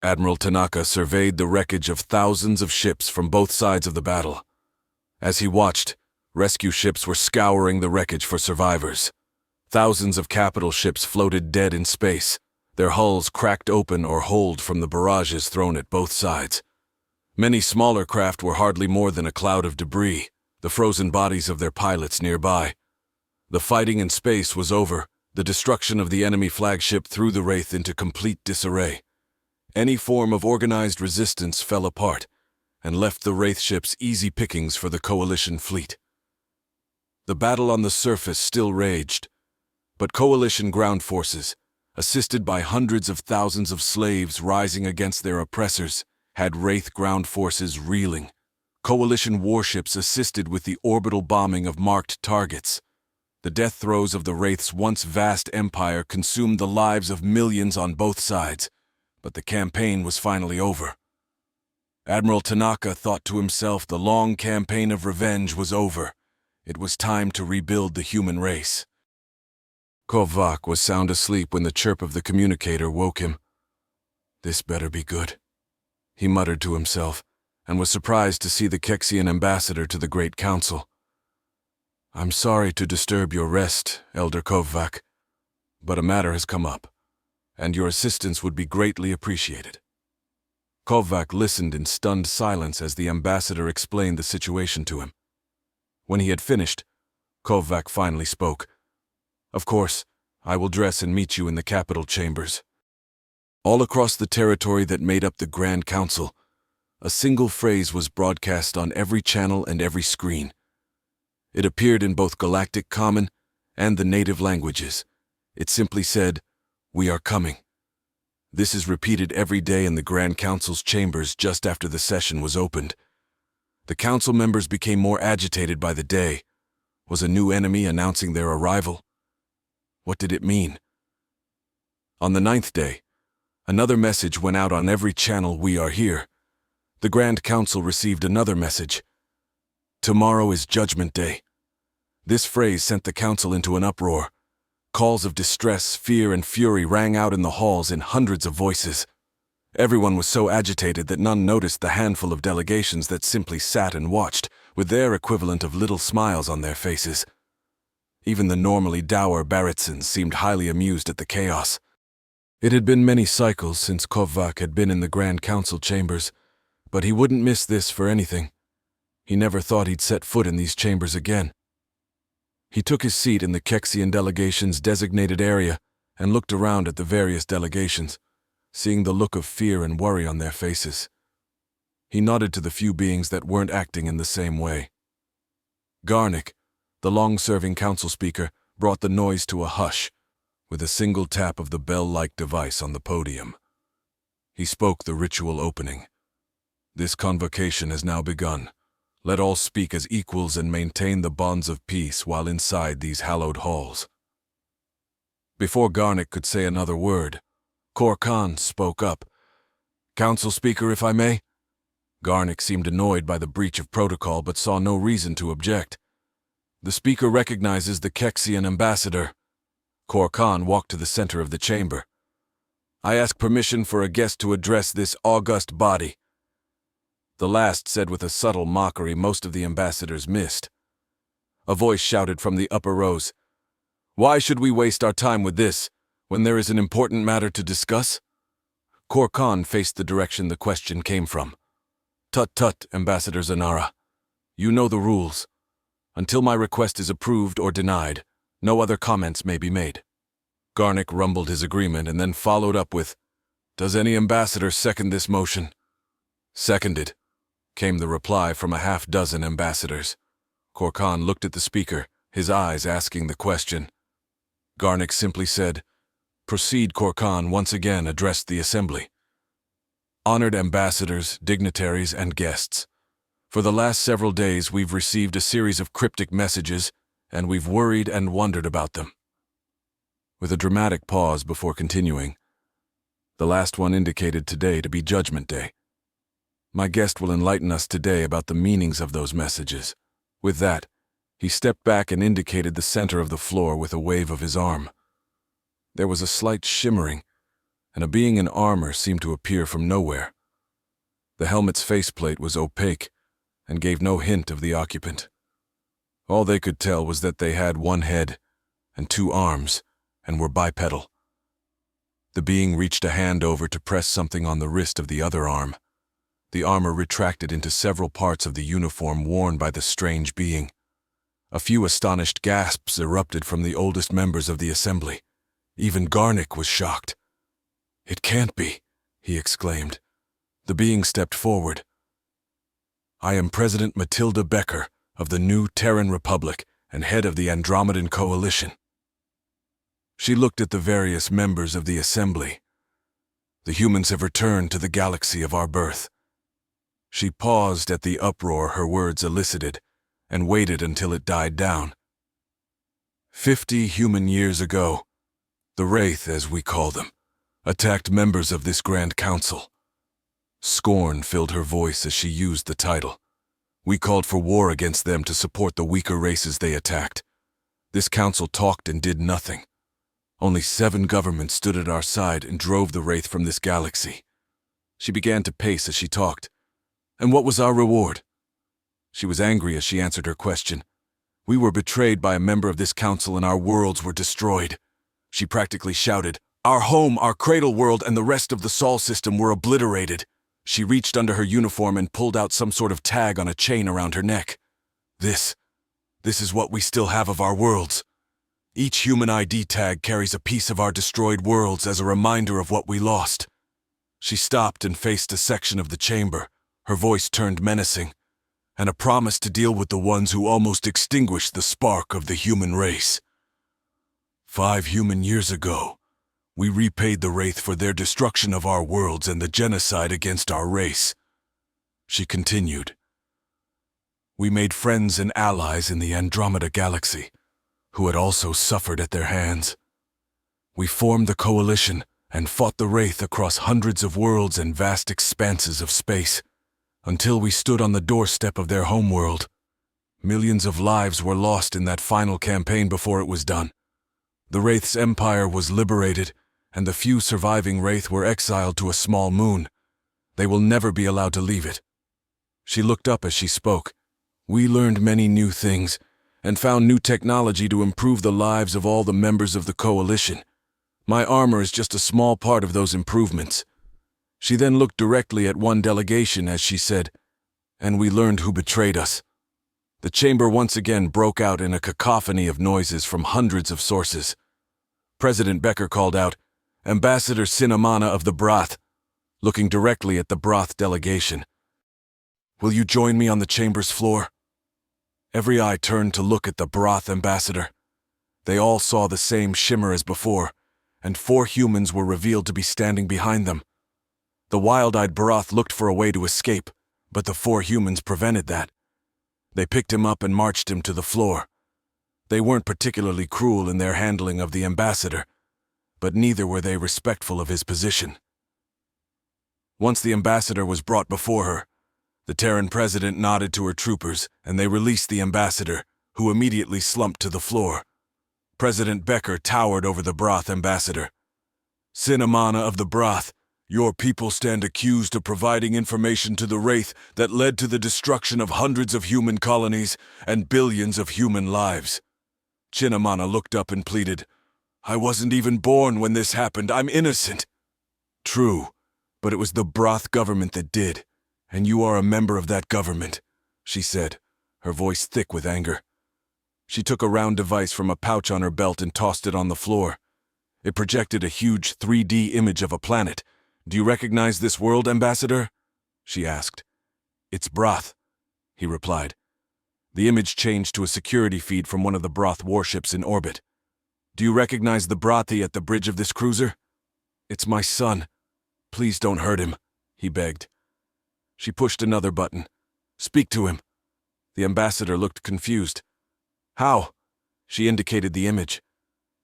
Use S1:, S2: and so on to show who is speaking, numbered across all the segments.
S1: Admiral Tanaka surveyed the wreckage of thousands of ships from both sides of the battle. As he watched, rescue ships were scouring the wreckage for survivors. Thousands of capital ships floated dead in space, their hulls cracked open or holed from the barrages thrown at both sides. Many smaller craft were hardly more than a cloud of debris, the frozen bodies of their pilots nearby. The fighting in space was over. The destruction of the enemy flagship threw the Wraith into complete disarray. Any form of organized resistance fell apart and left the Wraith ships easy pickings for the Coalition fleet. The battle on the surface still raged, but Coalition ground forces, assisted by hundreds of thousands of slaves rising against their oppressors, had Wraith ground forces reeling. Coalition warships assisted with the orbital bombing of marked targets. The death throes of the Wraith's once vast empire consumed the lives of millions on both sides, but the campaign was finally over. Admiral Tanaka thought to himself the long campaign of revenge was over. It was time to rebuild the human race. Kovac was sound asleep when the chirp of the communicator woke him. "This better be good," he muttered to himself, and was surprised to see the Kexian ambassador to the Great Council. "I'm sorry to disturb your rest, Elder Kovac, but a matter has come up, and your assistance would be greatly appreciated." Kovac listened in stunned silence as the ambassador explained the situation to him. When he had finished, Kovac finally spoke. "Of course, I will dress and meet you in the capital chambers." All across the territory that made up the Grand Council, a single phrase was broadcast on every channel and every screen. It appeared in both Galactic Common and the native languages. It simply said, "We are coming." This is repeated every day in the Grand Council's chambers just after the session was opened. The council members became more agitated by the day. Was a new enemy announcing their arrival? What did it mean? On the 9th day, another message went out on every channel: "We are here." The Grand Council received another message: "Tomorrow is Judgment Day." This phrase sent the council into an uproar. Calls of distress, fear, and fury rang out in the halls in hundreds of voices. Everyone was so agitated that none noticed the handful of delegations that simply sat and watched, with their equivalent of little smiles on their faces. Even the normally dour Barretsons seemed highly amused at the chaos. It had been many cycles since Kovac had been in the Grand Council chambers, but he wouldn't miss this for anything. He never thought he'd set foot in these chambers again. He took his seat in the Kexian delegation's designated area and looked around at the various delegations, seeing the look of fear and worry on their faces. He nodded to the few beings that weren't acting in the same way. Garnick, the long-serving council speaker, brought the noise to a hush with a single tap of the bell-like device on the podium. He spoke the ritual opening. "This convocation has now begun. Let all speak as equals and maintain the bonds of peace while inside these hallowed halls." Before Garnick could say another word, Kor Khan spoke up. "Council Speaker, if I may?" Garnick seemed annoyed by the breach of protocol but saw no reason to object. "The speaker recognizes the Kexian ambassador." Kor Khan walked to the center of the chamber. "I ask permission for a guest to address this august body." The last said with a subtle mockery most of the ambassadors missed. A voice shouted from the upper rows, "Why should we waste our time with this, when there is an important matter to discuss?" Kor Khan faced the direction the question came from. "Tut-tut, Ambassador Zanara. You know the rules. Until my request is approved or denied, no other comments may be made." Garnick rumbled his agreement and then followed up with, "Does any ambassador second this motion?" "Seconded," came the reply from a half-dozen ambassadors. Kor Khan looked at the speaker, his eyes asking the question. Garnick simply said, "Proceed." Kor Khan once again addressed the assembly. "Honored ambassadors, dignitaries, and guests. For the last several days we've received a series of cryptic messages, and we've worried and wondered about them." With a dramatic pause before continuing, the last one indicated today to be Judgment Day. "My guest will enlighten us today about the meanings of those messages." With that, he stepped back and indicated the center of the floor with a wave of his arm. There was a slight shimmering, and a being in armor seemed to appear from nowhere. The helmet's faceplate was opaque and gave no hint of the occupant. All they could tell was that they had one head and two arms and were bipedal. The being reached a hand over to press something on the wrist of the other arm. The armor retracted into several parts of the uniform worn by the strange being. A few astonished gasps erupted from the oldest members of the assembly. Even Garnick was shocked. "It can't be," he exclaimed. The being stepped forward. "I am President Matilda Becker of the new Terran Republic and head of the Andromedan Coalition." She looked at the various members of the assembly. "The humans have returned to the galaxy of our birth." She paused at the uproar her words elicited and waited until it died down. 50 human years ago, the Wraith, as we call them, attacked members of this Grand Council. Scorn filled her voice as she used the title. We called for war against them to support the weaker races they attacked. This council talked and did nothing. Only 7 governments stood at our side and drove the Wraith from this galaxy. She began to pace as she talked. And what was our reward? She was angry as she answered her question. We were betrayed by a member of this council and our worlds were destroyed. She practically shouted, "Our home, our cradle world, and the rest of the Sol system were obliterated." She reached under her uniform and pulled out some sort of tag on a chain around her neck. This is what we still have of our worlds. Each human ID tag carries a piece of our destroyed worlds as a reminder of what we lost. She stopped and faced a section of the chamber, her voice turned menacing, and a promise to deal with the ones who almost extinguished the spark of the human race. 5 human years ago, we repaid the Wraith for their destruction of our worlds and the genocide against our race. She continued. We made friends and allies in the Andromeda Galaxy, who had also suffered at their hands. We formed the coalition and fought the Wraith across hundreds of worlds and vast expanses of space, until we stood on the doorstep of their homeworld. Millions of lives were lost in that final campaign before it was done. The Wraith's empire was liberated, and the few surviving Wraith were exiled to a small moon. They will never be allowed to leave it. She looked up as she spoke. We learned many new things, and found new technology to improve the lives of all the members of the coalition. My armor is just a small part of those improvements. She then looked directly at one delegation as she said, and we learned who betrayed us. The chamber once again broke out in a cacophony of noises from hundreds of sources. President Becker called out, Ambassador Cinnamana of the Broth, looking directly at the Broth delegation. Will you join me on the chamber's floor? Every eye turned to look at the Broth ambassador. They all saw the same shimmer as before, and 4 humans were revealed to be standing behind them. The wild-eyed Broth looked for a way to escape, but the 4 humans prevented that. They picked him up and marched him to the floor. They weren't particularly cruel in their handling of the ambassador, but neither were they respectful of his position. Once the ambassador was brought before her, the Terran president nodded to her troopers, and they released the ambassador, who immediately slumped to the floor. President Becker towered over the Broth ambassador. Cinnamana of the Broth, your people stand accused of providing information to the Wraith that led to the destruction of hundreds of human colonies and billions of human lives. Cinnamana looked up and pleaded, I wasn't even born when this happened. I'm innocent. True, but it was the Broth government that did, and you are a member of that government, she said, her voice thick with anger. She took a round device from a pouch on her belt and tossed it on the floor. It projected a huge 3D image of a planet. Do you recognize this world, Ambassador? She asked. It's Broth, he replied. The image changed to a security feed from one of the Broth warships in orbit. Do you recognize the Brothi at the bridge of this cruiser? It's my son. Please don't hurt him, he begged. She pushed another button. Speak to him. The ambassador looked confused. How? She indicated the image.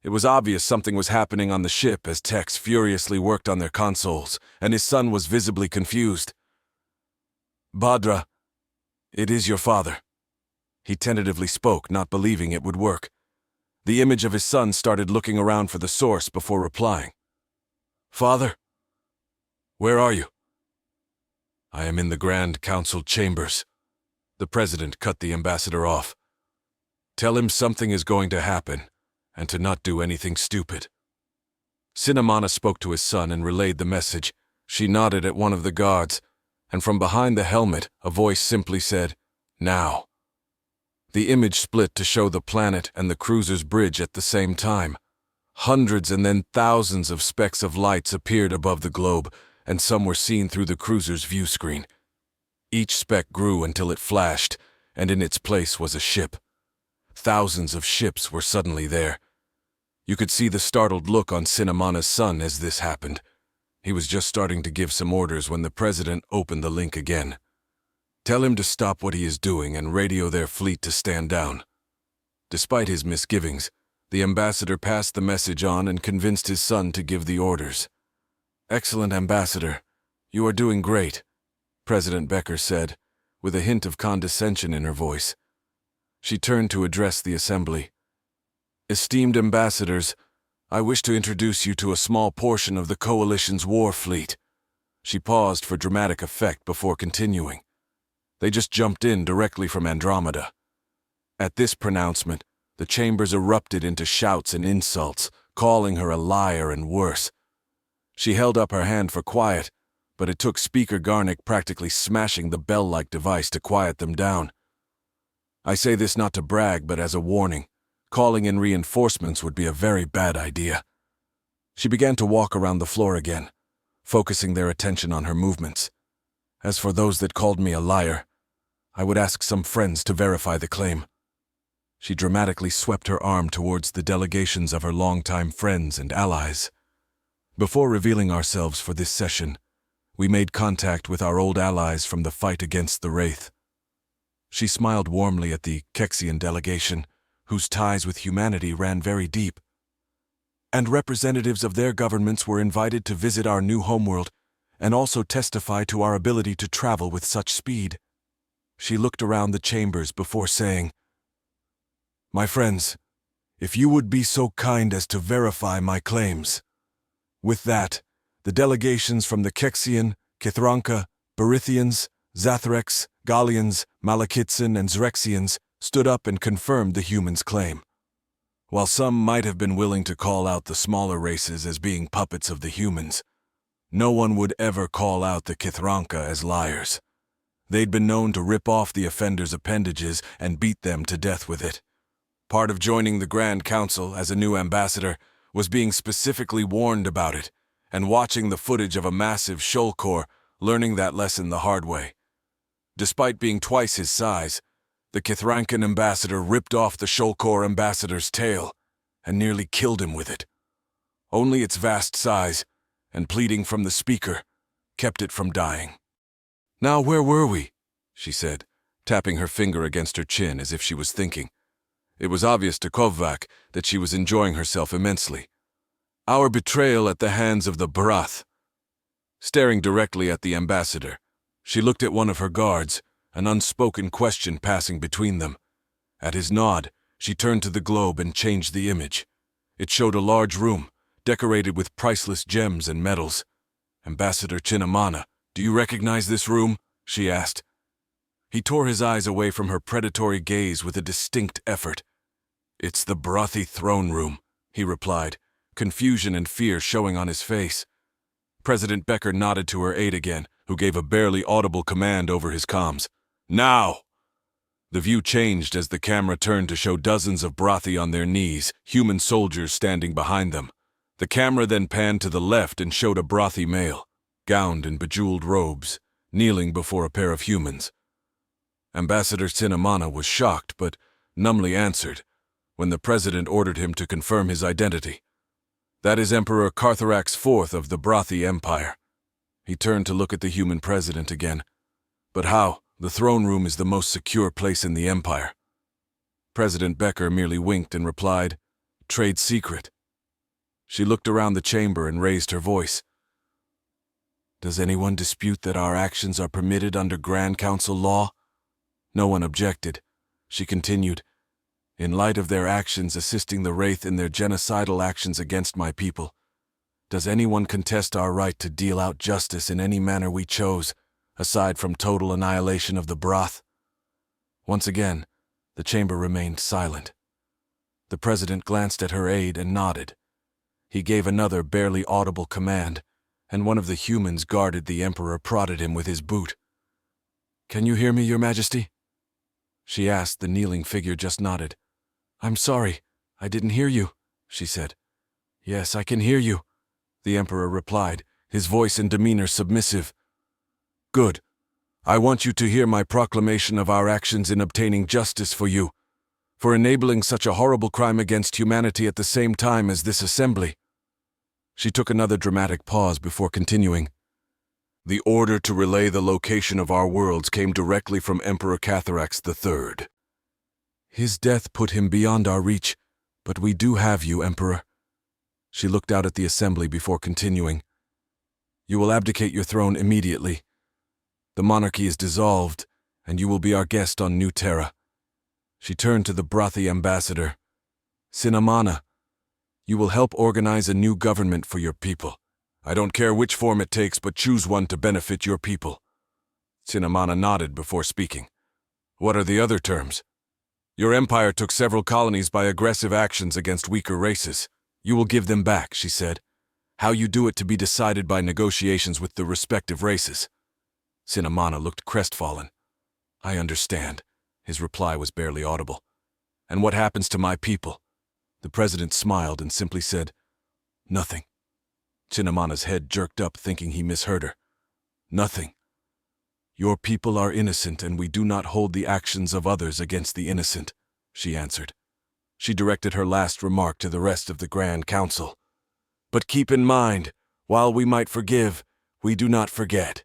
S1: It was obvious something was happening on the ship as techs furiously worked on their consoles, and his son was visibly confused. Badra, it is your father. He tentatively spoke, not believing it would work. The image of his son started looking around for the source before replying. Father, Where are you? I am in the Grand Council chambers. The president cut the ambassador off. Tell him something is going to happen, and to not do anything stupid. Cinnamana spoke to his son and relayed the message. She nodded at one of the guards, and from behind the helmet, a voice simply said, "Now." The image split to show the planet and the cruiser's bridge at the same time. Hundreds and then thousands of specks of lights appeared above the globe, and some were seen through the cruiser's view screen. Each speck grew until it flashed, and in its place was a ship. Thousands of ships were suddenly there. You could see the startled look on Cinnamana's son as this happened. He was just starting to give some orders when the president opened the link again. Tell him to stop what he is doing and radio their fleet to stand down. Despite his misgivings, the ambassador passed the message on and convinced his son to give the orders. "Excellent, Ambassador. You are doing great," President Becker said, with a hint of condescension in her voice. She turned to address the assembly. "Esteemed ambassadors, I wish to introduce you to a small portion of the Coalition's war fleet." She paused for dramatic effect before continuing. They just jumped in directly from Andromeda. At this pronouncement, the chambers erupted into shouts and insults, calling her a liar and worse. She held up her hand for quiet, but it took Speaker Garnick practically smashing the bell-like device to quiet them down. I say this not to brag, but as a warning. Calling in reinforcements would be a very bad idea. She began to walk around the floor again, focusing their attention on her movements. As for those that called me a liar, I would ask some friends to verify the claim. She dramatically swept her arm towards the delegations of her longtime friends and allies. Before revealing ourselves for this session, we made contact with our old allies from the fight against the Wraith. She smiled warmly at the Kexian delegation, whose ties with humanity ran very deep. And representatives of their governments were invited to visit our new homeworld and also testify to our ability to travel with such speed. She looked around the chambers before saying, "My friends, if you would be so kind as to verify my claims." With that, the delegations from the Kexian, Kithranka, Berithians, Zathrex, Gallians, Malakitsan, and Zrexians stood up and confirmed the humans' claim. While some might have been willing to call out the smaller races as being puppets of the humans, no one would ever call out the Kithranka as liars. They'd been known to rip off the offenders' appendages and beat them to death with it. Part of joining the Grand Council as a new ambassador was being specifically warned about it, and watching the footage of a massive shoal core, learning that lesson the hard way. Despite being twice his size, the Kithrankan ambassador ripped off the shoal core ambassador's tail and nearly killed him with it. Only its vast size and pleading from the speaker kept it from dying. "Now where were we?" she said, tapping her finger against her chin as if she was thinking. It was obvious to Kovvac that she was enjoying herself immensely. "Our betrayal at the hands of the Barath." Staring directly at the ambassador, she looked at one of her guards, an unspoken question passing between them. At his nod, she turned to the globe and changed the image. It showed a large room, decorated with priceless gems and metals. "Ambassador Cinnamana, do you recognize this room?" she asked. He tore his eyes away from her predatory gaze with a distinct effort. "It's the Barathi throne room," he replied, confusion and fear showing on his face. President Becker nodded to her aide again, who gave a barely audible command over his comms. "Now!" The view changed as the camera turned to show dozens of Barathi on their knees, human soldiers standing behind them. The camera then panned to the left and showed a Barathi male, gowned in bejeweled robes, kneeling before a pair of humans. Ambassador Cinnamana was shocked, but numbly answered, when the president ordered him to confirm his identity. "That is Emperor Cartharax IV of the Barathi Empire." He turned to look at the human president again. "But how? The throne room is the most secure place in the empire." President Becker merely winked and replied, "Trade secret." She looked around the chamber and raised her voice. "Does anyone dispute that our actions are permitted under Grand Council law?" No one objected. She continued, "In light of their actions assisting the Wraith in their genocidal actions against my people, Does anyone contest our right to deal out justice in any manner we chose, aside from total annihilation of the broth? Once again, the chamber remained silent. The president glanced at her aide and nodded. He gave another barely audible command, and one of the humans guarded the emperor prodded him with his boot. "Can you hear me, Your Majesty?" she asked. The kneeling figure just nodded. "I'm sorry, I didn't hear you," she said. "Yes, I can hear you," the emperor replied, his voice and demeanor submissive. "Good. I want you to hear my proclamation of our actions in obtaining justice for you, for enabling such a horrible crime against humanity at the same time as this assembly." She took another dramatic pause before continuing. "The order to relay the location of our worlds came directly from Emperor Catharax III. His death put him beyond our reach, but we do have you, Emperor." She looked out at the assembly before continuing. "You will abdicate your throne immediately. The monarchy is dissolved, and you will be our guest on New Terra." She turned to the Brothy ambassador. "Cinnamana, you will help organize a new government for your people. I don't care which form it takes, but choose one to benefit your people." Cinnamana nodded before speaking. "What are the other terms?" "Your empire took several colonies by aggressive actions against weaker races. You will give them back," she said. "How you do it to be decided by negotiations with the respective races." Cinnamana looked crestfallen. "I understand." His reply was barely audible. "And what happens to my people?" The president smiled and simply said, "Nothing." Cinnamana's head jerked up, thinking he misheard her. "Nothing. Your people are innocent, and we do not hold the actions of others against the innocent," she answered. She directed her last remark to the rest of the Grand Council. "But keep in mind, while we might forgive, we do not forget."